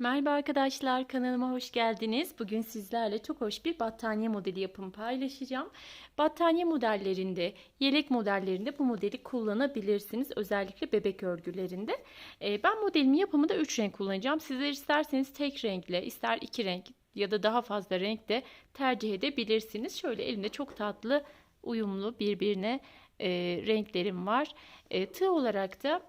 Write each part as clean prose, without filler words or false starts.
Merhaba arkadaşlar, kanalıma hoş geldiniz. Bugün sizlerle çok hoş bir battaniye modeli yapımı paylaşacağım. Battaniye modellerinde, yelek modellerinde bu modeli kullanabilirsiniz. Özellikle bebek örgülerinde. Ben modelimin yapımında 3 renk kullanacağım. Sizler isterseniz tek renkle, ister 2 renk ya da daha fazla renk de tercih edebilirsiniz. Şöyle elimde çok tatlı, uyumlu birbirine renklerim var. Tığ olarak da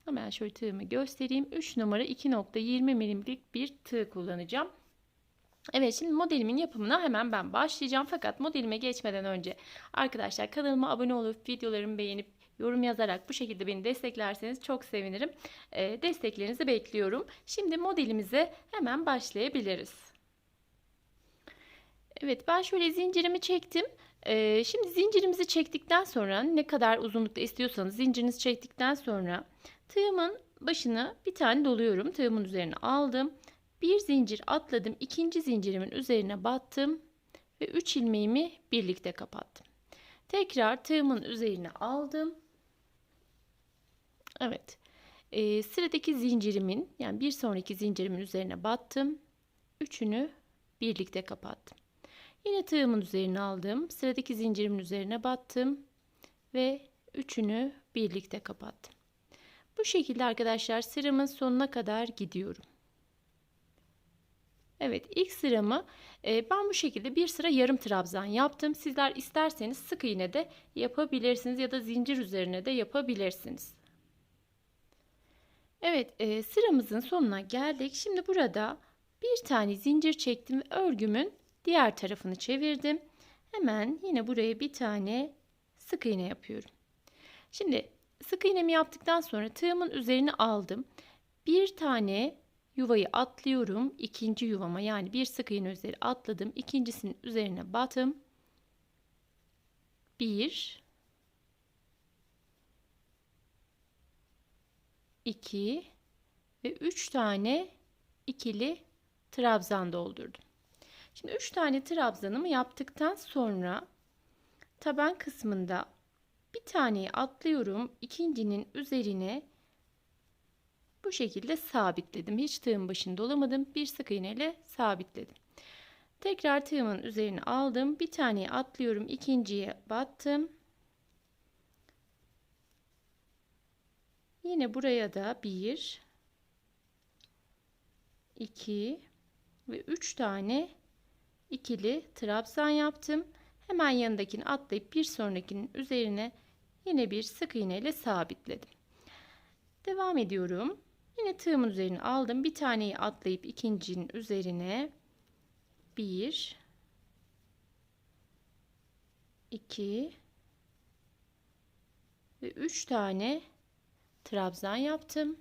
hemen şöyle tığımı göstereyim. 3 numara 2.20 milimlik bir tığ kullanacağım. Evet, şimdi modelimin yapımına hemen ben başlayacağım. Fakat modelime geçmeden önce arkadaşlar kanalıma abone olup videolarımı beğenip yorum yazarak bu şekilde beni desteklerseniz çok sevinirim. Desteklerinizi bekliyorum. Şimdi modelimize hemen başlayabiliriz. Evet, ben şöyle zincirimi çektim. Şimdi zincirimizi çektikten sonra ne kadar uzunlukta istiyorsanız zincirinizi çektikten sonra tığımın başını bir tane doluyorum. Tığımın üzerine aldım. Bir zincir atladım. İkinci zincirimin üzerine battım ve 3 ilmeğimi birlikte kapattım. Tekrar tığımın üzerine aldım. Evet. Sıradaki zincirimin yani bir sonraki zincirimin üzerine battım. Üçünü birlikte kapattım. Yine tığımın üzerine aldım. Sıradaki zincirimin üzerine battım ve üçünü birlikte kapattım. Bu şekilde arkadaşlar sıramın sonuna kadar gidiyorum. Evet, ilk sıramı ben bu şekilde bir sıra yarım trabzan yaptım. Sizler isterseniz sık iğne de yapabilirsiniz ya da zincir üzerine de yapabilirsiniz. Evet, sıramızın sonuna geldik. Şimdi burada bir tane zincir çektim ve örgümün diğer tarafını çevirdim. Hemen yine buraya bir tane sık iğne yapıyorum. Şimdi sık iğnemi yaptıktan sonra tığımın üzerine aldım. Bir tane yuvayı atlıyorum. İkinci yuvama yani bir sık iğne üzeri atladım. İkincisinin üzerine battım. 1 2 ve 3 tane ikili trabzan doldurdum. Şimdi 3 tane trabzanımı yaptıktan sonra taban kısmında bir taneyi atlıyorum. İkincinin üzerine bu şekilde sabitledim. Hiç tığın başını dolamadım. Bir sık iğne ile sabitledim. Tekrar tığımın üzerine aldım. Bir taneyi atlıyorum. İkinciye battım. Yine buraya da 1 2 ve 3 tane ikili trabzan yaptım. Hemen yanındakini atlayıp bir sonrakinin üzerine yine bir sık iğne ile sabitledim. Devam ediyorum. Yine tığımın üzerine aldım. Bir taneyi atlayıp ikincinin üzerine 1 2 ve 3 tane trabzan yaptım.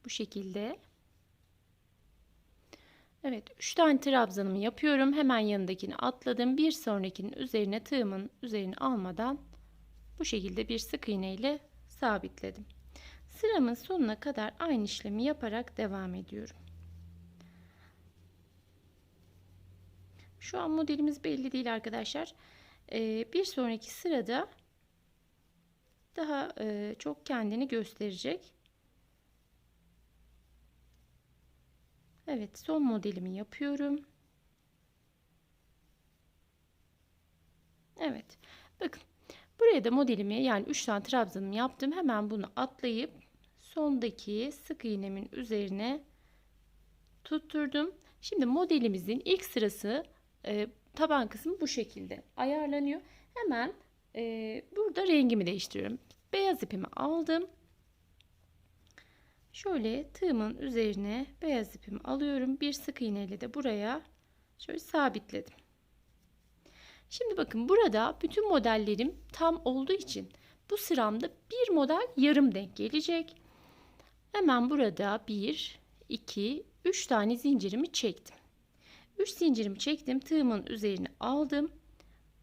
Bu şekilde. Evet, 3 tane trabzanımı yapıyorum. Hemen yanındakini atladım. Bir sonrakinin üzerine tığımın üzerine almadan bu şekilde bir sık iğne ile sabitledim. Sıramın sonuna kadar aynı işlemi yaparak devam ediyorum. Şu an modelimiz belli değil arkadaşlar. Bir sonraki sırada daha çok kendini gösterecek. Evet, son modelimi yapıyorum. Evet, bakın buraya da modelimi yani 3 tane trabzanımı yaptım. Hemen bunu atlayıp sondaki sık iğnemin üzerine tutturdum. Şimdi modelimizin ilk sırası taban kısmı bu şekilde ayarlanıyor. Hemen burada rengimi değiştiriyorum. Beyaz ipimi aldım. Şöyle tığımın üzerine beyaz ipimi alıyorum. Bir sık iğne ile de buraya şöyle sabitledim. Şimdi bakın burada bütün modellerim tam olduğu için bu sıramda bir model yarım denk gelecek. Hemen burada 1 2 3 tane zincirimi çektim. 3 zincirimi çektim. Tığımın üzerine aldım.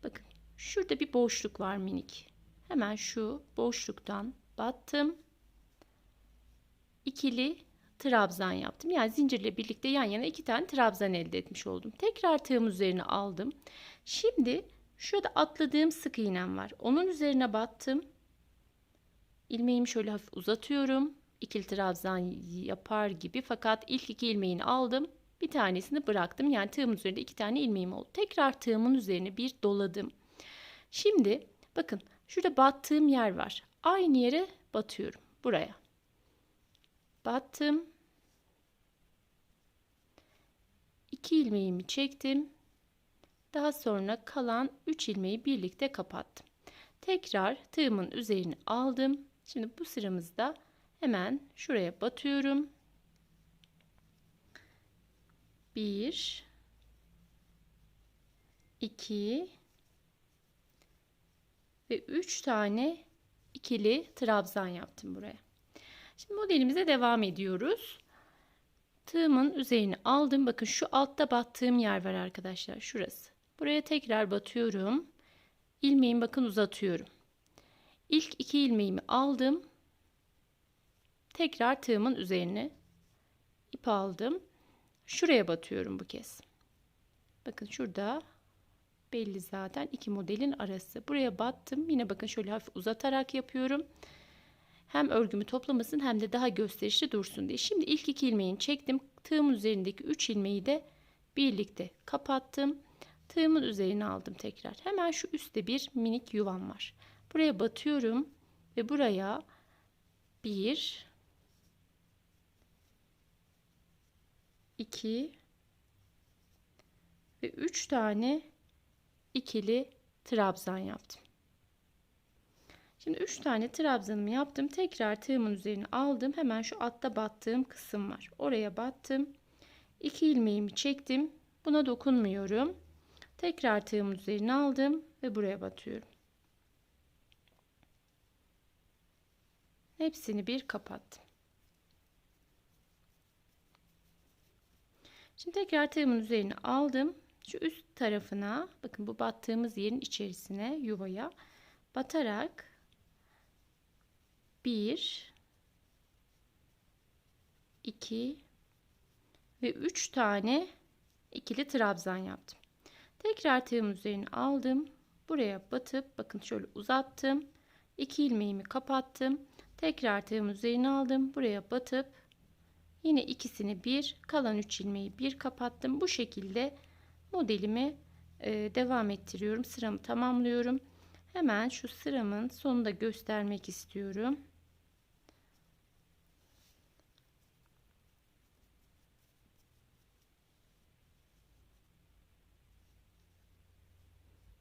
Bakın şurada bir boşluk var minik. Hemen şu boşluktan battım. İkili trabzan yaptım. Yani zincirle birlikte yan yana 2 tane trabzan elde etmiş oldum. Tekrar tığım üzerine aldım. Şimdi şurada atladığım sık iğnem var. Onun üzerine battım. İlmeğimi şöyle hafif uzatıyorum. ikili trabzan yapar gibi, fakat ilk 2 ilmeğini aldım. Bir tanesini bıraktım. Yani tığımın üzerinde 2 tane ilmeğim oldu. Tekrar tığımın üzerine bir doladım. Şimdi bakın şurada battığım yer var. Aynı yere batıyorum. Buraya. Battım. 2 ilmeğimi çektim. Daha sonra kalan 3 ilmeği birlikte kapattım. Tekrar tığımın üzerine aldım. Şimdi bu sıramızda hemen şuraya batıyorum. 1 2 ve 3 tane ikili trabzan yaptım buraya. Şimdi modelimize devam ediyoruz. Tığımın üzerine aldım. Bakın şu altta battığım yer var arkadaşlar. Şurası. Buraya tekrar batıyorum. İlmeğimi bakın uzatıyorum. İlk 2 ilmeğimi aldım. Tekrar tığımın üzerine ip aldım. Şuraya batıyorum bu kez. Bakın şurada belli zaten 2 modelin arası. Buraya battım. Yine bakın şöyle hafif uzatarak yapıyorum. Hem örgümü toplamasın hem de daha gösterişli dursun diye. Şimdi ilk 2 ilmeğini çektim. Tığımın üzerindeki 3 ilmeği de birlikte kapattım. Tığımın üzerine aldım tekrar. Hemen şu üstte bir minik yuvam var. Buraya batıyorum ve buraya 1 2 ve 3 tane ikili trabzan yaptım. Şimdi 3 tane trabzanımı yaptım. Tekrar tığımın üzerine aldım. Hemen şu altta battığım kısım var. Oraya battım. 2 ilmeğimi çektim. Buna dokunmuyorum. Tekrar tığımın üzerine aldım ve buraya batıyorum. Hepsini bir kapattım. Şimdi tekrar tığımın üzerine aldım. Şu üst tarafına, bakın bu battığımız yerin içerisine, yuvaya batarak 1 2 ve 3 tane ikili trabzan yaptım. Tekrar tığımın üzerine aldım. Buraya batıp bakın şöyle uzattım. 2 ilmeğimi kapattım. Tekrar tığımın üzerine aldım. Buraya batıp yine ikisini bir, kalan 3 ilmeği bir kapattım. Bu şekilde modelimi devam ettiriyorum. Sıramı tamamlıyorum. Hemen şu sıramın sonunda göstermek istiyorum.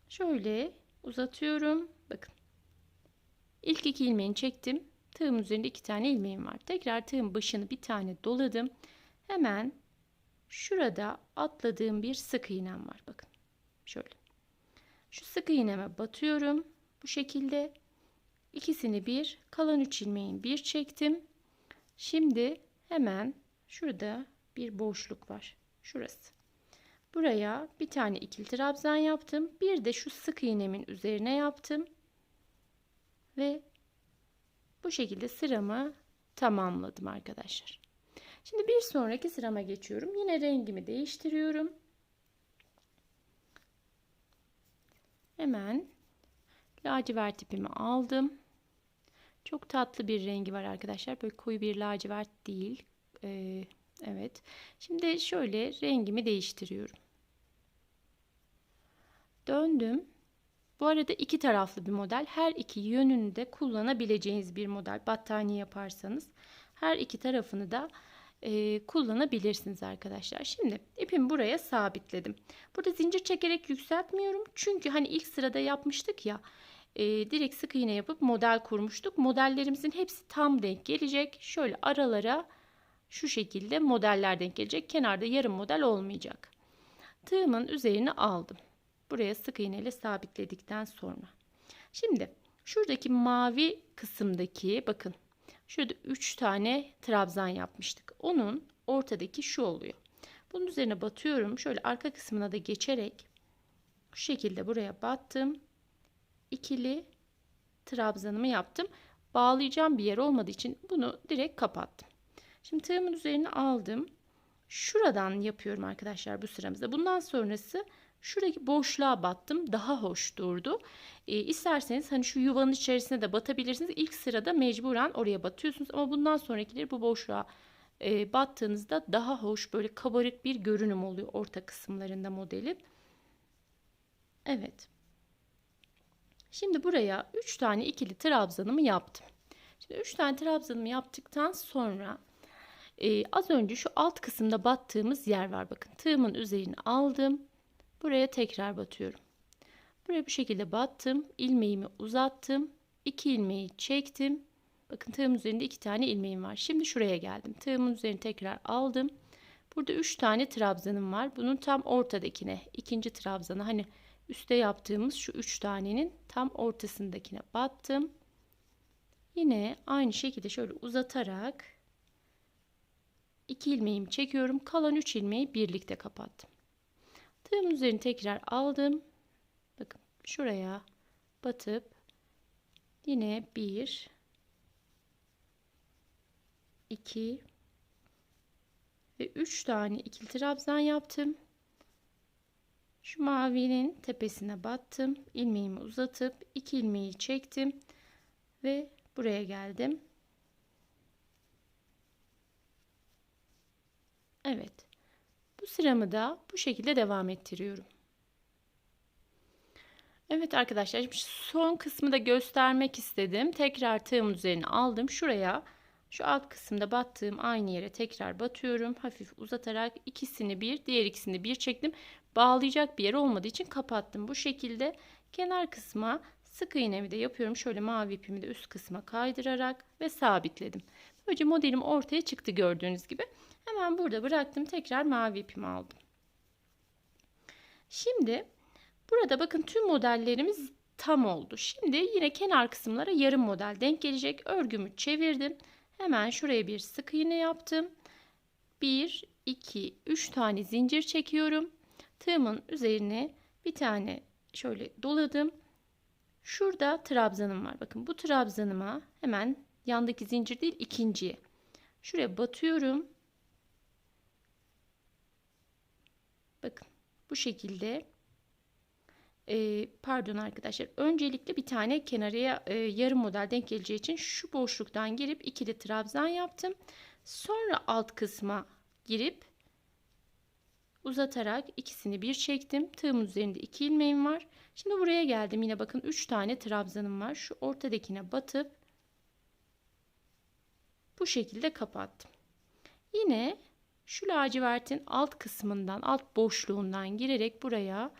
Şöyle uzatıyorum. Bakın. İlk 2 ilmeğini çektim. Tığımın üzerinde 2 tane ilmeğim var. Tekrar tığın başını bir tane doladım. Hemen şurada atladığım bir sık iğnem var. Bakın. Şöyle. Şu sık iğneme batıyorum. Bu şekilde ikisini bir, kalan 3 ilmeğin bir çektim. Şimdi hemen şurada bir boşluk var. Şurası. Buraya bir tane ikili trabzan yaptım. Bir de şu sık iğnemin üzerine yaptım. Ve bu şekilde sıramı tamamladım arkadaşlar. Şimdi bir sonraki sırama geçiyorum. Yine rengimi değiştiriyorum. Hemen lacivert ipimi aldım. Çok tatlı bir rengi var arkadaşlar. Böyle koyu bir lacivert değil. Evet. Şimdi şöyle rengimi değiştiriyorum. Döndüm. Bu arada 2 taraflı bir model. Her iki yönünü de kullanabileceğiniz bir model. Battaniye yaparsanız her iki tarafını da kullanabilirsiniz arkadaşlar. Şimdi ipimi buraya sabitledim. Burada zincir çekerek yükseltmiyorum. Çünkü hani ilk sırada yapmıştık ya. Direkt sık iğne yapıp model kurmuştuk. Modellerimizin hepsi tam denk gelecek. Şöyle aralara şu şekilde modeller denk gelecek. Kenarda yarım model olmayacak. Tığımın üzerine aldım. Buraya sık iğne ile sabitledikten sonra. Şimdi şuradaki mavi kısımdaki bakın. Şurada 3 tane trabzan yapmıştık. Onun ortadaki şu oluyor. Bunun üzerine batıyorum. Şöyle arka kısmına da geçerek şu şekilde buraya battım. İkili trabzanımı yaptım. Bağlayacağım bir yer olmadığı için bunu direkt kapattım. Şimdi tığımın üzerine aldım. Şuradan yapıyorum arkadaşlar bu sıramızda. Bundan sonrası Şuradaki boşluğa battım. Daha hoş durdu. İsterseniz hani şu yuvanın içerisine de batabilirsiniz. İlk sırada mecburen oraya batıyorsunuz. Ama bundan sonrakileri bu boşluğa battığınızda daha hoş, böyle kabarık bir görünüm oluyor orta kısımlarında modelin. Evet. Şimdi buraya 3 tane ikili trabzanımı yaptım. Şimdi 3 tane trabzanımı yaptıktan sonra az önce şu alt kısımda battığımız yer var. Bakın tığımın üzerine aldım. Buraya tekrar batıyorum. Buraya bu şekilde battım. İlmeğimi uzattım. 2 ilmeği çektim. Bakın tığımın üzerinde 2 tane ilmeğim var. Şimdi şuraya geldim. Tığımın üzerine tekrar aldım. Burada 3 tane trabzanım var. Bunun tam ortadakine, ikinci trabzana, hani üstte yaptığımız şu 3 tanenin tam ortasındakine battım. Yine aynı şekilde şöyle uzatarak 2 ilmeğimi çekiyorum. Kalan 3 ilmeği birlikte kapattım. Tığımın üzerine tekrar aldım. Bakın şuraya batıp yine 1 2 ve 3 tane ikili trabzan yaptım. Şu mavinin tepesine battım. İlmeğimi uzatıp 2 ilmeği çektim ve buraya geldim. Evet. Bu sıramı da bu şekilde devam ettiriyorum. Evet arkadaşlar, şimdi son kısmı da göstermek istedim. Tekrar tığımın üzerine aldım. Şuraya, şu alt kısımda battığım aynı yere tekrar batıyorum. Hafif uzatarak ikisini bir, diğer ikisini bir çektim. Bağlayacak bir yer olmadığı için kapattım. Bu şekilde kenar kısma sık iğnemi de yapıyorum. Şöyle mavi ipimi de üst kısma kaydırarak ve sabitledim. Böylece modelim ortaya çıktı gördüğünüz gibi. Hemen burada bıraktım. Tekrar mavi ipimi aldım. Şimdi burada bakın tüm modellerimiz tam oldu. Şimdi yine kenar kısımlara yarım model denk gelecek. Örgümü çevirdim. Hemen şuraya bir sık iğne yaptım. 1, 2, 3 tane zincir çekiyorum. Tığımın üzerine bir tane şöyle doladım. Şurada trabzanım var. Bakın bu trabzanıma hemen yandaki zincir değil, ikinciye. Şuraya batıyorum. Bakın bu şekilde. Pardon arkadaşlar, öncelikle bir tane kenarıya yarım model denk geleceği için şu boşluktan girip ikili trabzan yaptım. Sonra alt kısma girip uzatarak ikisini bir çektim. Tığımın üzerinde 2 ilmeğim var. Şimdi buraya geldim. Yine bakın 3 tane trabzanım var. Şu ortadakine batıp bu şekilde kapattım. Yine şu lacivertin alt kısmından, alt boşluğundan girerek buraya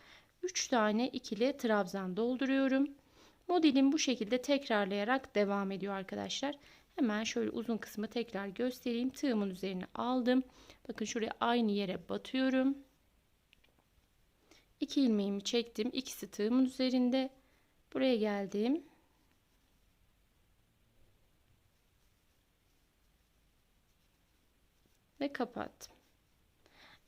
3 tane ikili trabzan dolduruyorum. Modelim bu şekilde tekrarlayarak devam ediyor arkadaşlar. Hemen şöyle uzun kısmı tekrar göstereyim. Tığımın üzerine aldım. Bakın şuraya aynı yere batıyorum. 2 ilmeğimi çektim. İkisi tığımın üzerinde. Buraya geldim. Ve kapattım.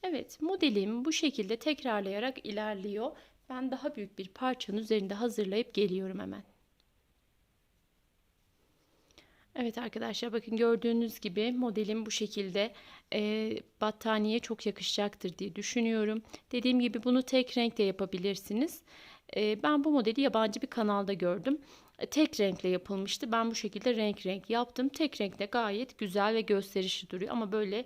Evet, modelim bu şekilde tekrarlayarak ilerliyor. Ben daha büyük bir parçanın üzerinde hazırlayıp geliyorum hemen. Evet arkadaşlar, bakın gördüğünüz gibi modelim bu şekilde. Battaniyeye çok yakışacaktır diye düşünüyorum. Dediğim gibi bunu tek renkle yapabilirsiniz. Ben bu modeli yabancı bir kanalda gördüm. Tek renkle yapılmıştı. Ben bu şekilde renk renk yaptım. Tek renkle gayet güzel ve gösterişli duruyor. Ama böyle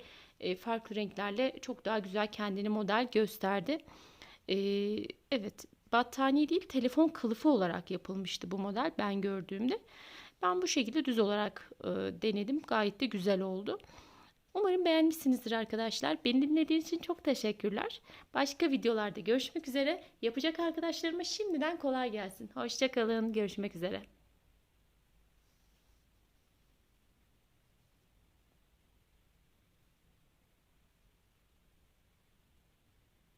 farklı renklerle çok daha güzel kendini model gösterdi. Evet, battaniye değil, telefon kılıfı olarak yapılmıştı bu model ben gördüğümde. Ben bu şekilde düz olarak denedim. Gayet de güzel oldu. Umarım beğenmişsinizdir arkadaşlar. Beni dinlediğiniz için çok teşekkürler. Başka videolarda görüşmek üzere. Yapacak arkadaşlarıma şimdiden kolay gelsin. Hoşça kalın. Görüşmek üzere.